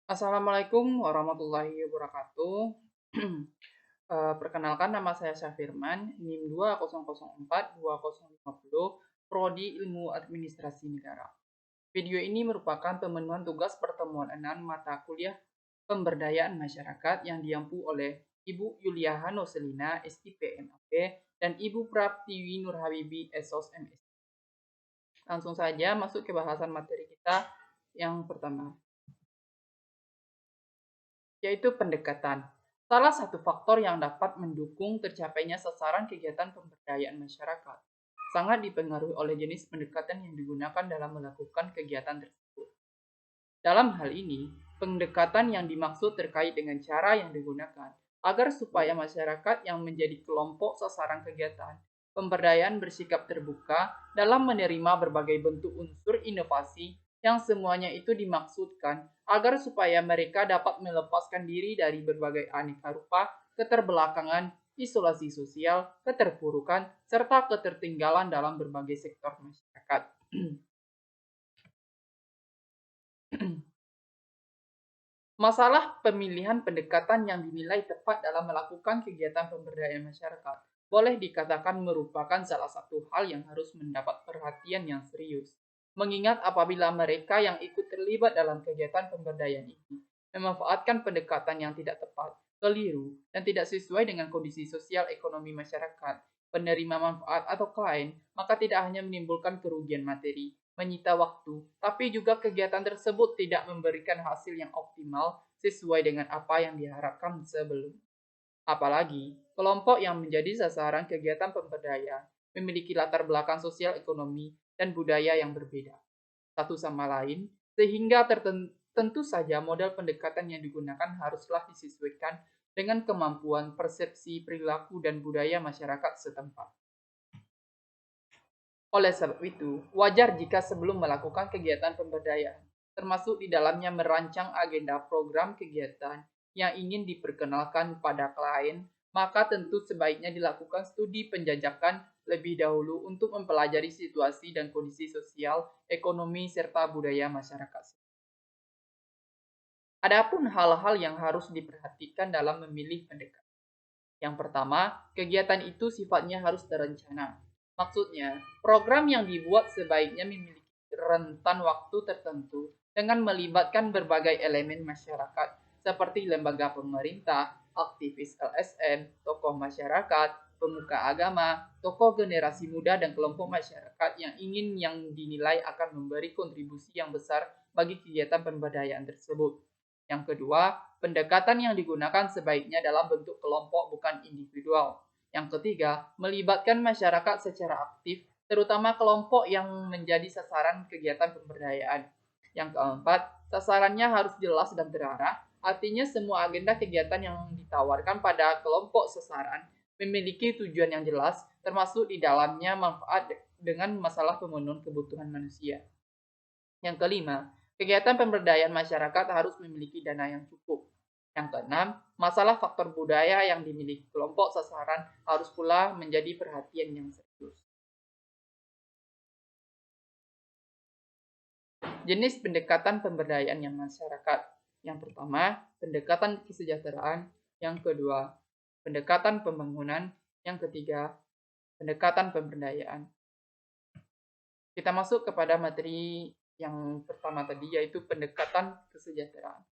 Assalamualaikum warahmatullahi wabarakatuh. Perkenalkan nama saya Syafirman, NIM 2004-2050, Prodi Ilmu Administrasi Negara. Video ini merupakan pemenuhan tugas pertemuan 6 mata kuliah pemberdayaan masyarakat yang diampu oleh Ibu Yulia Hanoselina, SIP MAP, dan Ibu Praptiwi Nurhabibi, SOS MS. Langsung saja masuk ke bahasan materi kita yang pertama, yaitu pendekatan. Salah satu faktor yang dapat mendukung tercapainya sasaran kegiatan pemberdayaan masyarakat sangat dipengaruhi oleh jenis pendekatan yang digunakan dalam melakukan kegiatan tersebut. Dalam hal ini, pendekatan yang dimaksud terkait dengan cara yang digunakan agar supaya masyarakat yang menjadi kelompok sasaran kegiatan pemberdayaan bersikap terbuka dalam menerima berbagai bentuk unsur inovasi yang semuanya itu dimaksudkan agar supaya mereka dapat melepaskan diri dari berbagai aneka rupa keterbelakangan, isolasi sosial, keterpurukan, serta ketertinggalan dalam berbagai sektor masyarakat. Masalah pemilihan pendekatan yang dinilai tepat dalam melakukan kegiatan pemberdayaan masyarakat boleh dikatakan merupakan salah satu hal yang harus mendapat perhatian yang serius. Mengingat apabila mereka yang ikut terlibat dalam kegiatan pemberdayaan ini memanfaatkan pendekatan yang tidak tepat, keliru, dan tidak sesuai dengan kondisi sosial ekonomi masyarakat, penerima manfaat atau klien, maka tidak hanya menimbulkan kerugian materi, menyita waktu, tapi juga kegiatan tersebut tidak memberikan hasil yang optimal sesuai dengan apa yang diharapkan sebelum. Apalagi, kelompok yang menjadi sasaran kegiatan pemberdayaan memiliki latar belakang sosial ekonomi dan budaya yang berbeda satu sama lain, sehingga tentu saja model pendekatan yang digunakan haruslah disesuaikan dengan kemampuan persepsi, perilaku, dan budaya masyarakat setempat. Oleh sebab itu, wajar jika sebelum melakukan kegiatan pemberdayaan, termasuk di dalamnya merancang agenda program kegiatan yang ingin diperkenalkan pada klien, maka tentu sebaiknya dilakukan studi penjajakan lebih dahulu untuk mempelajari situasi dan kondisi sosial, ekonomi, serta budaya masyarakat. Adapun hal-hal yang harus diperhatikan dalam memilih pendekatan. Yang pertama, kegiatan itu sifatnya harus terencana. Maksudnya, program yang dibuat sebaiknya memiliki rentan waktu tertentu dengan melibatkan berbagai elemen masyarakat seperti lembaga pemerintah, aktivis LSM, tokoh masyarakat, pemuka agama, tokoh generasi muda dan kelompok masyarakat yang dinilai akan memberi kontribusi yang besar bagi kegiatan pemberdayaan tersebut. Yang kedua, pendekatan yang digunakan sebaiknya dalam bentuk kelompok bukan individual. Yang ketiga, melibatkan masyarakat secara aktif, terutama kelompok yang menjadi sasaran kegiatan pemberdayaan. Yang keempat, sasarannya harus jelas dan terarah, artinya semua agenda kegiatan yang ditawarkan pada kelompok sasaran memiliki tujuan yang jelas, termasuk di dalamnya manfaat dengan masalah pemenuhan kebutuhan manusia. Yang kelima, kegiatan pemberdayaan masyarakat harus memiliki dana yang cukup. Yang keenam, masalah faktor budaya yang dimiliki kelompok sasaran harus pula menjadi perhatian yang serius. Jenis pendekatan pemberdayaan yang masyarakat. Yang pertama, pendekatan kesejahteraan. Yang kedua, pendekatan pembangunan. Yang ketiga, pendekatan pemberdayaan. Kita masuk kepada materi yang pertama tadi, yaitu pendekatan kesejahteraan.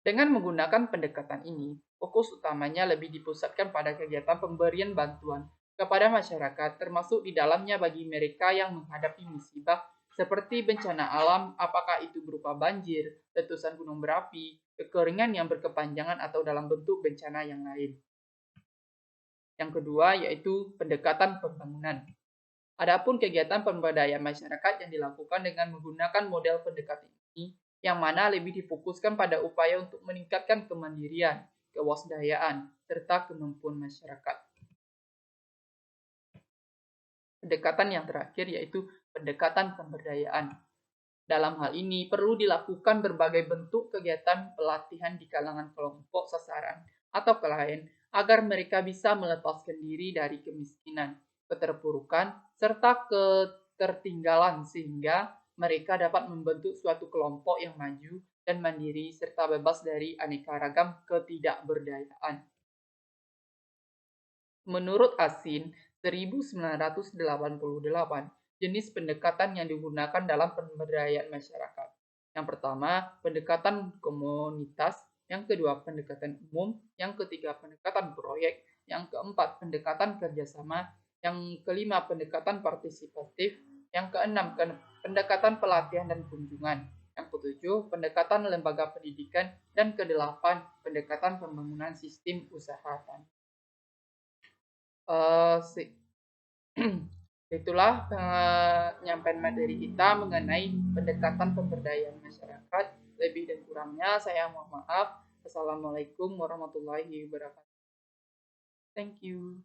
Dengan menggunakan pendekatan ini, fokus utamanya lebih dipusatkan pada kegiatan pemberian bantuan kepada masyarakat, termasuk di dalamnya bagi mereka yang menghadapi musibah seperti bencana alam, apakah itu berupa banjir, letusan gunung berapi, kekeringan yang berkepanjangan atau dalam bentuk bencana yang lain. Yang kedua yaitu pendekatan pembangunan. Adapun kegiatan pemberdayaan masyarakat yang dilakukan dengan menggunakan model pendekatan ini, yang mana lebih difokuskan pada upaya untuk meningkatkan kemandirian, kewaspadaan, serta kemampuan masyarakat. Pendekatan yang terakhir yaitu pendekatan pemberdayaan. Dalam hal ini perlu dilakukan berbagai bentuk kegiatan pelatihan di kalangan kelompok sasaran atau klien agar mereka bisa melepaskan diri dari kemiskinan, keterpurukan, serta ketertinggalan sehingga mereka dapat membentuk suatu kelompok yang maju dan mandiri serta bebas dari aneka ragam ketidakberdayaan. Menurut Asin, 1988, jenis pendekatan yang digunakan dalam pemberdayaan masyarakat. Yang pertama, pendekatan komunitas. Yang kedua, pendekatan umum. Yang ketiga, pendekatan proyek. Yang keempat, pendekatan kerjasama. Yang kelima, pendekatan partisipatif. Yang keenam, pendekatan pelatihan dan kunjungan. Yang ketujuh, pendekatan lembaga pendidikan. Dan kedelapan, pendekatan pembangunan sistem usaha tani. Itulah penyampaian materi kita mengenai pendekatan pemberdayaan masyarakat. Lebih dan kurangnya saya mohon maaf. Assalamualaikum warahmatullahi wabarakatuh. Thank you.